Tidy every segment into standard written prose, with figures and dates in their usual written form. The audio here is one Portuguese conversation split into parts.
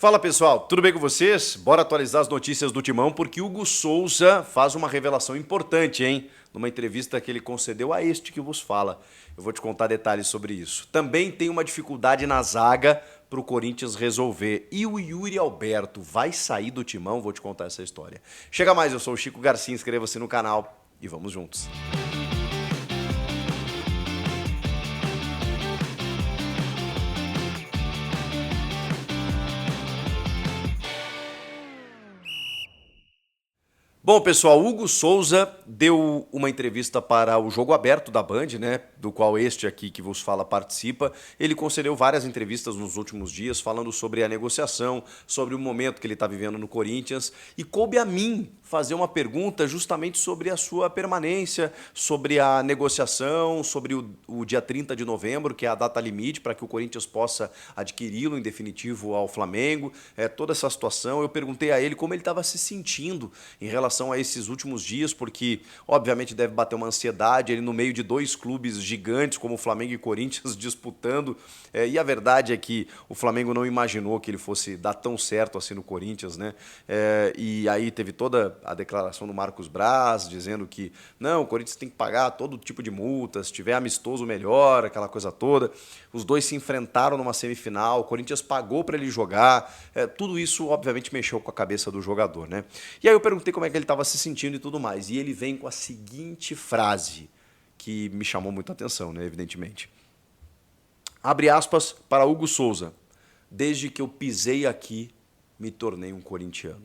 Fala pessoal, tudo bem com vocês? Bora atualizar as notícias do Timão porque Hugo Souza faz uma revelação importante, hein? Numa entrevista que ele concedeu a este que vos fala. Eu vou te contar detalhes sobre isso. Também tem uma dificuldade na zaga para o Corinthians resolver. E o Yuri Alberto vai sair do Timão? Vou te contar essa história. Chega mais, eu sou o Chico Garcia, inscreva-se no canal e vamos juntos. Bom, pessoal, Hugo Souza deu uma entrevista para o Jogo Aberto da Band, né, do qual este aqui que vos fala participa. Ele concedeu várias entrevistas nos últimos dias falando sobre a negociação, sobre o momento que ele está vivendo no Corinthians. E coube a mim fazer uma pergunta justamente sobre a sua permanência, sobre a negociação, sobre o dia 30 de novembro, que é a data limite para que o Corinthians possa adquiri-lo em definitivo ao Flamengo. Toda essa situação. Eu perguntei a ele como ele estava se sentindo em relação a esses últimos dias, porque obviamente deve bater uma ansiedade, ele no meio de dois clubes gigantes como o Flamengo e Corinthians disputando, e a verdade é que o Flamengo não imaginou que ele fosse dar tão certo assim no Corinthians, né? E aí teve toda a declaração do Marcos Braz, dizendo que não, o Corinthians tem que pagar todo tipo de multa, se tiver amistoso melhor, aquela coisa toda. Os dois se enfrentaram numa semifinal, o Corinthians pagou para ele jogar, tudo isso obviamente mexeu com a cabeça do jogador, né? E aí eu perguntei como é que ele estava se sentindo e tudo mais. E ele vem com a seguinte frase, que me chamou muita atenção, né, evidentemente. Abre aspas para Hugo Souza. Desde que eu pisei aqui, me tornei um corintiano.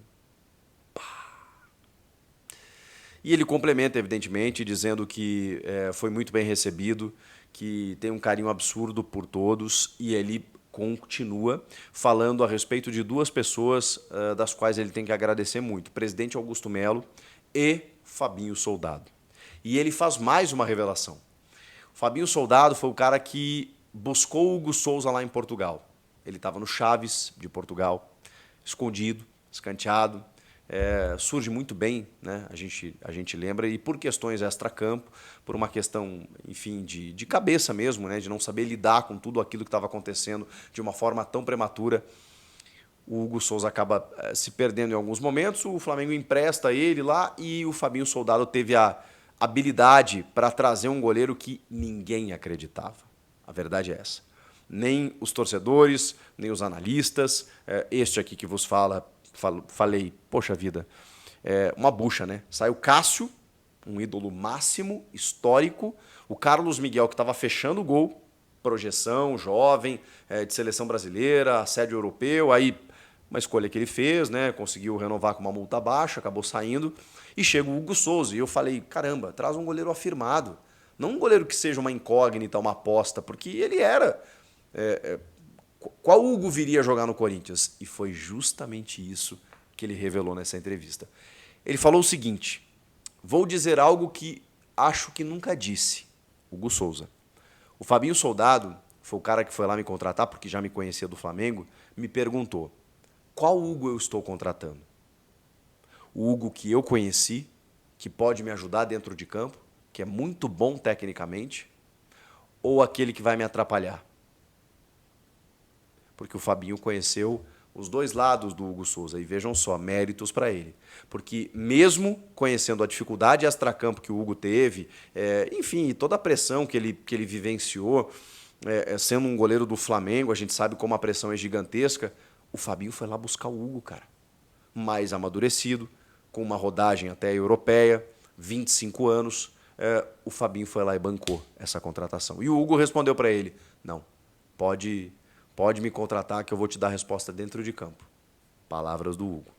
E ele complementa, evidentemente, dizendo que foi muito bem recebido, que tem um carinho absurdo por todos, e ele continua falando a respeito de duas pessoas das quais ele tem que agradecer muito, o presidente Augusto Melo e Fabinho Soldado. E ele faz mais uma revelação. O Fabinho Soldado foi o cara que buscou o Hugo Souza lá em Portugal. Ele estava no Chaves de Portugal, escondido, escanteado, surge muito bem, né? A gente lembra, e por questões extracampo, por uma questão, enfim, de cabeça mesmo, né? De não saber lidar com tudo aquilo que estava acontecendo de uma forma tão prematura, o Hugo Souza acaba se perdendo em alguns momentos, o Flamengo empresta ele lá e o Fabinho Soldado teve a habilidade para trazer um goleiro que ninguém acreditava. A verdade é essa. Nem os torcedores, nem os analistas, este aqui que vos falei, poxa vida, uma bucha, né? Sai o Cássio, um ídolo máximo, histórico, o Carlos Miguel, que estava fechando o gol, projeção, jovem, de seleção brasileira, assédio europeu, aí uma escolha que ele fez, né? Conseguiu renovar com uma multa baixa, acabou saindo, e chega o Hugo Souza, e eu falei, caramba, traz um goleiro afirmado, não um goleiro que seja uma incógnita, uma aposta, porque ele era... Qual Hugo viria jogar no Corinthians? E foi justamente isso que ele revelou nessa entrevista. Ele falou o seguinte, vou dizer algo que acho que nunca disse, Hugo Souza. O Fabinho Soldado, foi o cara que foi lá me contratar, porque já me conhecia do Flamengo, me perguntou, qual Hugo eu estou contratando? O Hugo que eu conheci, que pode me ajudar dentro de campo, que é muito bom tecnicamente, ou aquele que vai me atrapalhar? Porque o Fabinho conheceu os dois lados do Hugo Souza, e vejam só, méritos para ele. Porque mesmo conhecendo a dificuldade extracampo que o Hugo teve, enfim, toda a pressão que ele vivenciou, sendo um goleiro do Flamengo, a gente sabe como a pressão é gigantesca, o Fabinho foi lá buscar o Hugo, cara. Mais amadurecido, com uma rodagem até europeia, 25 anos, o Fabinho foi lá e bancou essa contratação. E o Hugo respondeu para ele, não, pode me contratar que eu vou te dar a resposta dentro de campo. Palavras do Hugo.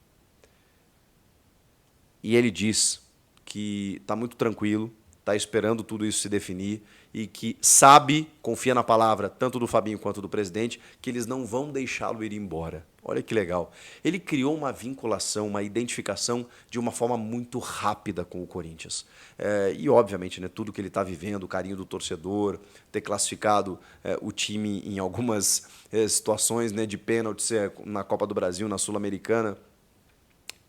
E ele diz que está muito tranquilo, está esperando tudo isso se definir e que sabe, confia na palavra tanto do Fabinho quanto do presidente, que eles não vão deixá-lo ir embora. Olha que legal. Ele criou uma vinculação, uma identificação de uma forma muito rápida com o Corinthians. E, obviamente, né, tudo que ele está vivendo, o carinho do torcedor, ter classificado o time em algumas situações, né, de pênaltis na Copa do Brasil, na Sul-Americana,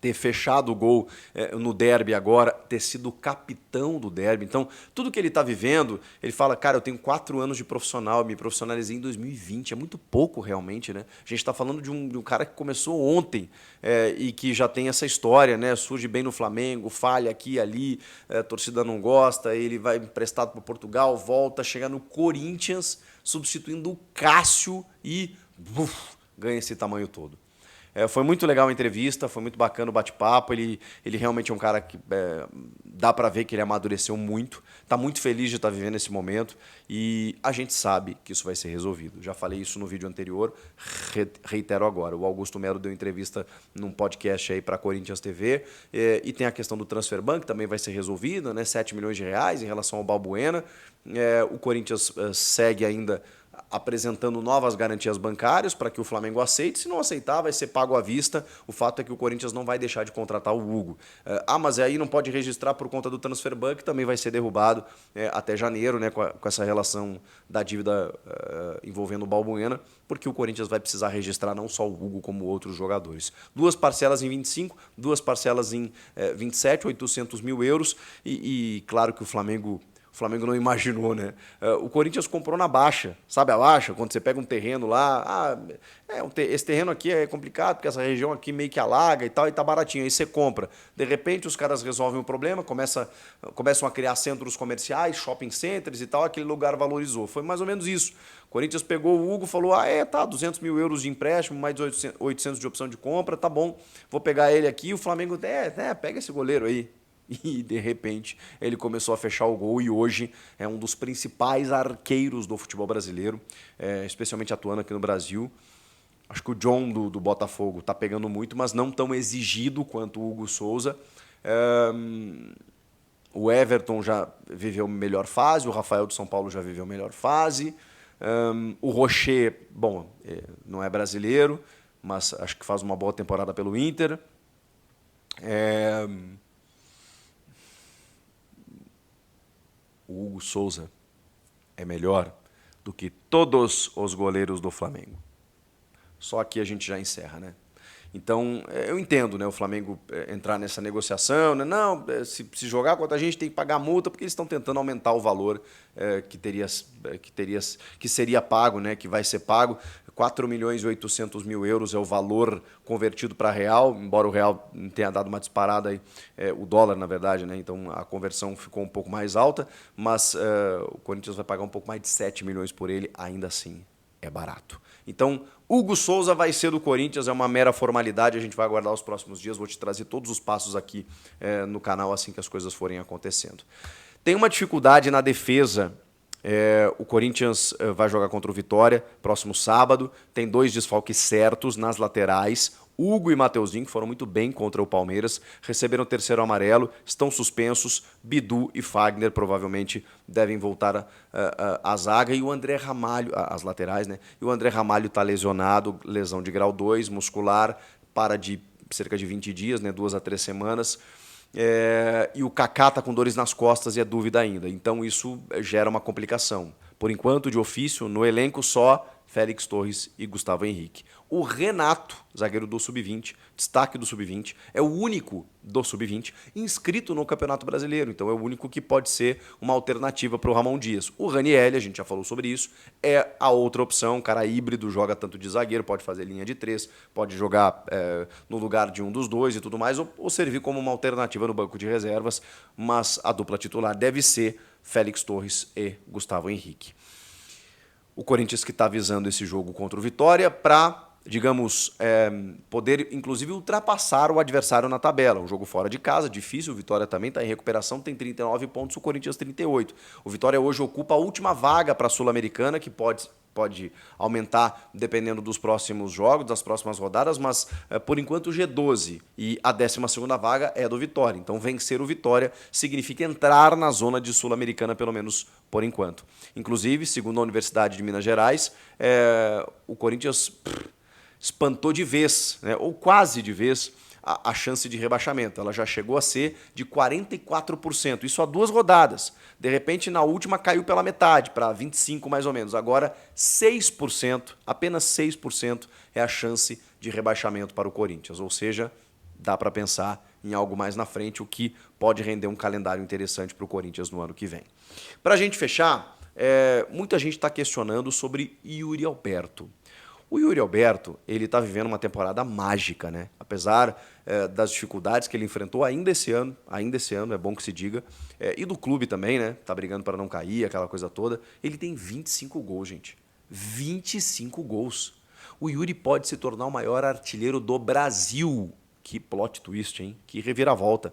ter fechado o gol no derby agora, ter sido o capitão do derby. Então, tudo que ele está vivendo, ele fala, cara, eu tenho 4 anos de profissional, me profissionalizei em 2020, é muito pouco realmente, né? A gente está falando de um cara que começou ontem e que já tem essa história, né? Surge bem no Flamengo, falha aqui e ali, a torcida não gosta, ele vai emprestado para Portugal, volta, chega no Corinthians, substituindo o Cássio e ganha esse tamanho todo. Foi muito legal a entrevista, foi muito bacana o bate-papo. Ele realmente é um cara que dá para ver que ele amadureceu muito, está muito feliz de estar vivendo esse momento e a gente sabe que isso vai ser resolvido. Já falei isso no vídeo anterior, reitero agora. O Augusto Melo deu entrevista num podcast aí para a Corinthians TV e tem a questão do Transfer Ban, que também vai ser resolvida, né? 7 milhões de reais em relação ao Balbuena. O Corinthians segue ainda apresentando novas garantias bancárias para que o Flamengo aceite. Se não aceitar, vai ser pago à vista. O fato é que o Corinthians não vai deixar de contratar o Hugo. Mas aí não pode registrar por conta do Transfer Ban, que também vai ser derrubado até janeiro, né, com essa relação da dívida envolvendo o Balbuena, porque o Corinthians vai precisar registrar não só o Hugo, como outros jogadores. 2 parcelas em 25, 2 parcelas em 27, 800 mil euros. E claro que o Flamengo não imaginou, né? O Corinthians comprou na baixa, sabe a baixa? Quando você pega um terreno lá, esse terreno aqui é complicado, porque essa região aqui meio que alaga e tal, e tá baratinho, aí você compra. De repente os caras resolvem o problema, começam a criar centros comerciais, shopping centers e tal, aquele lugar valorizou. Foi mais ou menos isso. O Corinthians pegou o Hugo, falou, 200 mil euros de empréstimo, mais 800 de opção de compra, tá bom, vou pegar ele aqui, o Flamengo, pega esse goleiro aí. E, de repente, ele começou a fechar o gol e hoje é um dos principais arqueiros do futebol brasileiro, especialmente atuando aqui no Brasil. Acho que o John do Botafogo está pegando muito, mas não tão exigido quanto o Hugo Souza. O Everton já viveu melhor fase, o Rafael de São Paulo já viveu melhor fase. O Rocher, bom, não é brasileiro, mas acho que faz uma boa temporada pelo Inter. O Hugo Souza é melhor do que todos os goleiros do Flamengo. Só aqui a gente já encerra, né? Então, eu entendo, né, o Flamengo entrar nessa negociação, né? Não, se jogar contra a gente tem que pagar multa, porque eles estão tentando aumentar o valor que seria pago, né, que vai ser pago. 4 milhões e 800 mil euros é o valor convertido para real, embora o real tenha dado uma disparada, aí, o dólar, na verdade, né? Então a conversão ficou um pouco mais alta, mas o Corinthians vai pagar um pouco mais de 7 milhões por ele, ainda assim é barato. Então, Hugo Souza vai ser do Corinthians, é uma mera formalidade, a gente vai aguardar os próximos dias, vou te trazer todos os passos aqui no canal assim que as coisas forem acontecendo. Tem uma dificuldade na defesa, o Corinthians vai jogar contra o Vitória próximo sábado, tem 2 desfalques certos nas laterais, Hugo e Mateuzinho, que foram muito bem contra o Palmeiras, receberam o 3º amarelo, estão suspensos. Bidu e Fagner provavelmente devem voltar à zaga. E o André Ramalho, as laterais, né? E o André Ramalho está lesionado, lesão de grau 2, muscular, para de cerca de 20 dias, né? 2 a 3 semanas. E o Kaká está com dores nas costas e é dúvida ainda. Então isso gera uma complicação. Por enquanto, de ofício, no elenco só Félix Torres e Gustavo Henrique. O Renato, zagueiro do Sub-20, destaque do Sub-20, é o único do Sub-20 inscrito no Campeonato Brasileiro. Então é o único que pode ser uma alternativa para o Ramon Dias. O Ranieri, a gente já falou sobre isso, é a outra opção. Um cara híbrido, joga tanto de zagueiro, pode fazer linha de 3, pode jogar no lugar de um dos dois e tudo mais, ou servir como uma alternativa no banco de reservas. Mas a dupla titular deve ser Félix Torres e Gustavo Henrique. O Corinthians que está visando esse jogo contra o Vitória para, digamos, poder inclusive ultrapassar o adversário na tabela. Um jogo fora de casa, difícil, o Vitória também está em recuperação, tem 39 pontos, o Corinthians 38. O Vitória hoje ocupa a última vaga para a Sul-Americana, que pode aumentar dependendo dos próximos jogos, das próximas rodadas, mas por enquanto o G12 e a 12ª vaga é do Vitória. Então vencer o Vitória significa entrar na zona de Sul-Americana, pelo menos por enquanto. Inclusive, segundo a Universidade de Minas Gerais, o Corinthians espantou de vez, né, ou quase de vez, a chance de rebaixamento. Ela já chegou a ser de 44%. Isso há 2 rodadas. De repente, na última, caiu pela metade, para 25% mais ou menos. Agora, 6%, apenas 6% é a chance de rebaixamento para o Corinthians. Ou seja, dá para pensar em algo mais na frente, o que pode render um calendário interessante para o Corinthians no ano que vem. Para a gente fechar, muita gente está questionando sobre Yuri Alberto. O Yuri Alberto, ele está vivendo uma temporada mágica, né? Apesar das dificuldades que ele enfrentou ainda esse ano, é bom que se diga, e do clube também, né? Tá brigando para não cair, aquela coisa toda. Ele tem 25 gols, gente. 25 gols. O Yuri pode se tornar o maior artilheiro do Brasil. Que plot twist, hein? Que reviravolta.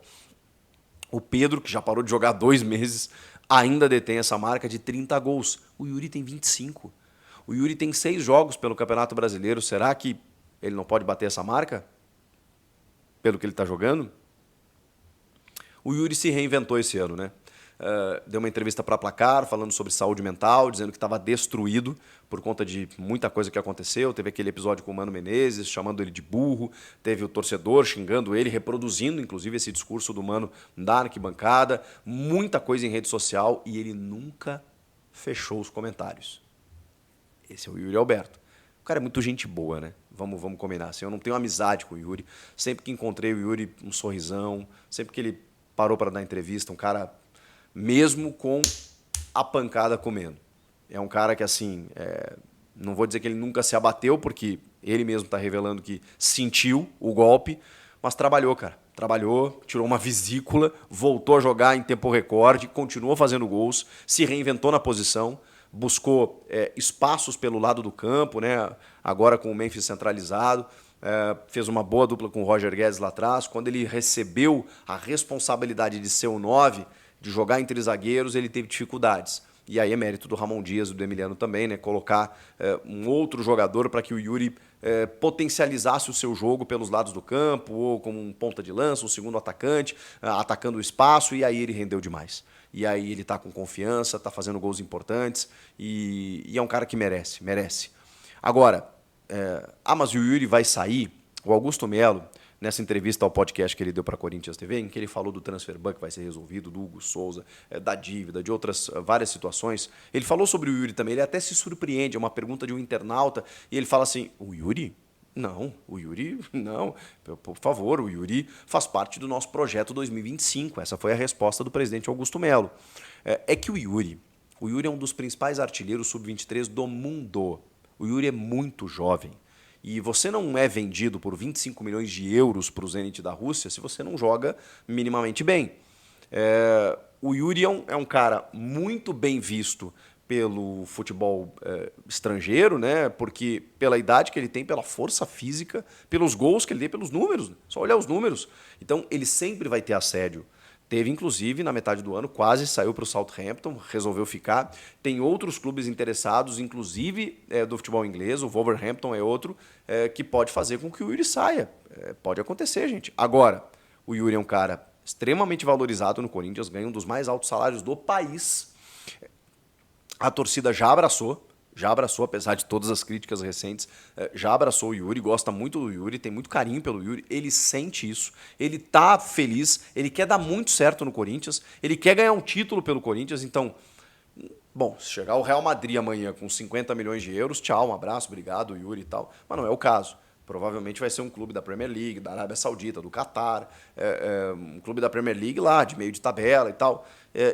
O Pedro, que já parou de jogar 2 meses, ainda detém essa marca de 30 gols. O Yuri tem 25. O Yuri tem 6 jogos pelo Campeonato Brasileiro. Será que ele não pode bater essa marca? Pelo que ele está jogando? O Yuri se reinventou esse ano, né? Deu uma entrevista para Placar, falando sobre saúde mental, dizendo que estava destruído por conta de muita coisa que aconteceu. Teve aquele episódio com o Mano Menezes, chamando ele de burro. Teve o torcedor xingando ele, reproduzindo, inclusive, esse discurso do Mano da arquibancada. Muita coisa em rede social e ele nunca fechou os comentários. Esse é o Yuri Alberto. O cara é muito gente boa, né? Vamos combinar. Assim, eu não tenho amizade com o Yuri. Sempre que encontrei o Yuri, um sorrisão. Sempre que ele parou para dar entrevista, um cara, mesmo com a pancada comendo. É um cara que, assim, não vou dizer que ele nunca se abateu, porque ele mesmo está revelando que sentiu o golpe, mas trabalhou, cara. Trabalhou, tirou uma vesícula, voltou a jogar em tempo recorde, continuou fazendo gols, se reinventou na posição, buscou espaços pelo lado do campo, né? Agora com o Memphis centralizado, fez uma boa dupla com o Roger Guedes lá atrás. Quando ele recebeu a responsabilidade de ser o 9, de jogar entre zagueiros, ele teve dificuldades. E aí é mérito do Ramon Dias e do Emiliano também, né? Colocar um outro jogador para que o Yuri potencializasse o seu jogo pelos lados do campo, ou como um ponta de lança, um segundo atacante, atacando o espaço, e aí ele rendeu demais. E aí ele está com confiança, está fazendo gols importantes, e é um cara que merece. Agora, mas o Yuri vai sair? O Augusto Melo, nessa entrevista ao podcast que ele deu para a Corinthians TV, em que ele falou do transfer ban que vai ser resolvido, do Hugo Souza, da dívida, de outras várias situações, ele falou sobre o Yuri também, ele até se surpreende, é uma pergunta de um internauta, e ele fala assim, o Yuri? Não, o Yuri, não, por favor, o Yuri faz parte do nosso projeto 2025, essa foi a resposta do presidente Augusto Melo. É que o Yuri é um dos principais artilheiros sub-23 do mundo, o Yuri é muito jovem, e você não é vendido por 25 milhões de euros para o Zenit da Rússia se você não joga minimamente bem. O Yuri é um cara muito bem visto pelo futebol estrangeiro, né? Porque pela idade que ele tem, pela força física, pelos gols que ele tem, pelos números. Só olhar os números. Então, ele sempre vai ter assédio. Teve, inclusive, na metade do ano, quase saiu para o Southampton, resolveu ficar. Tem outros clubes interessados, inclusive do futebol inglês, o Wolverhampton é outro, que pode fazer com que o Yuri saia. Pode acontecer, gente. Agora, o Yuri é um cara extremamente valorizado no Corinthians, ganha um dos mais altos salários do país. A torcida já abraçou, apesar de todas as críticas recentes, já abraçou o Yuri, gosta muito do Yuri, tem muito carinho pelo Yuri, ele sente isso, ele tá feliz, ele quer dar muito certo no Corinthians, ele quer ganhar um título pelo Corinthians, então, bom, se chegar o Real Madrid amanhã com 50 milhões de euros, tchau, um abraço, obrigado, Yuri e tal, mas não é o caso. Provavelmente vai ser um clube da Premier League, da Arábia Saudita, do Catar, um clube da Premier League lá, de meio de tabela e tal.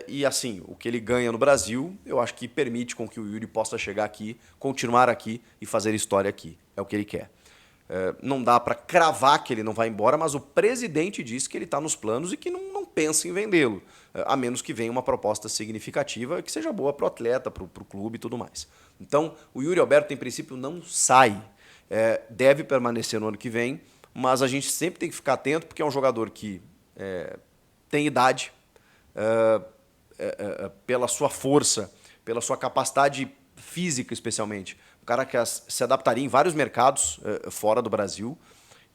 E assim, o que ele ganha no Brasil, eu acho que permite com que o Yuri possa chegar aqui, continuar aqui e fazer história aqui. É o que ele quer. Não dá para cravar que ele não vai embora, mas o presidente disse que ele está nos planos e que não pensa em vendê-lo, a menos que venha uma proposta significativa que seja boa para o atleta, para o clube e tudo mais. Então, o Yuri Alberto, em princípio, não sai. Deve permanecer no ano que vem, mas a gente sempre tem que ficar atento porque é um jogador que tem idade, pela sua força, pela sua capacidade física especialmente, um cara que se adaptaria em vários mercados fora do Brasil,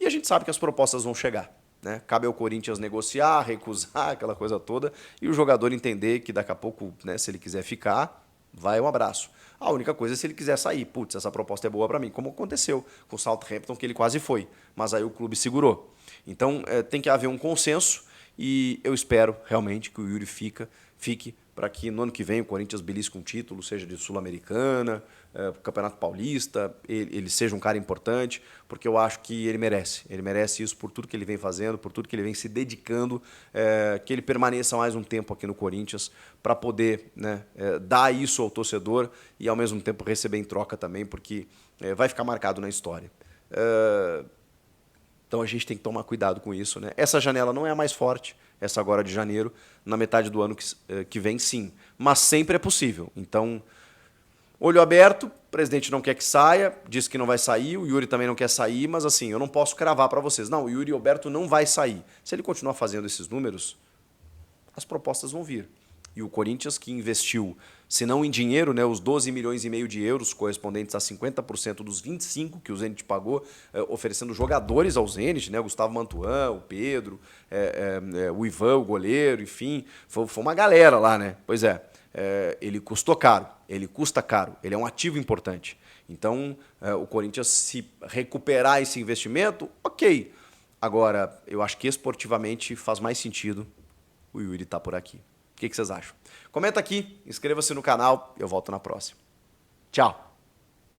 e a gente sabe que as propostas vão chegar, né? Cabe ao Corinthians negociar, recusar, aquela coisa toda, e o jogador entender que daqui a pouco, né, se ele quiser ficar, vai um abraço. A única coisa é se ele quiser sair. Putz, essa proposta é boa para mim, como aconteceu com o Southampton, que ele quase foi, mas aí o clube segurou. Então tem que haver um consenso e eu espero realmente que o Yuri fique, para que no ano que vem o Corinthians belisque um título, seja de Sul-Americana, Campeonato Paulista, ele seja um cara importante, porque eu acho que ele merece isso por tudo que ele vem fazendo, por tudo que ele vem se dedicando, que ele permaneça mais um tempo aqui no Corinthians para poder, né, dar isso ao torcedor e ao mesmo tempo receber em troca também, porque vai ficar marcado na história. Então a gente tem que tomar cuidado com isso, né? Essa janela não é a mais forte, essa agora de janeiro, na metade do ano que vem sim, mas sempre é possível. Então, olho aberto, o presidente não quer que saia, disse que não vai sair, o Yuri também não quer sair, mas assim, eu não posso cravar para vocês. Não, o Yuri Alberto não vai sair. Se ele continuar fazendo esses números, as propostas vão vir. E o Corinthians, que investiu, se não em dinheiro, né, os 12 milhões e meio de euros, correspondentes a 50% dos 25 que o Zenit pagou, oferecendo jogadores ao Zenit, né, Gustavo Mantuan, o Pedro, o Ivan, o goleiro, enfim, foi uma galera lá, né? Pois é, ele custou caro, ele custa caro, ele é um ativo importante. Então, o Corinthians, se recuperar esse investimento, ok. Agora, eu acho que esportivamente faz mais sentido o Yuri estar por aqui. O que vocês acham? Comenta aqui, inscreva-se no canal e eu volto na próxima. Tchau!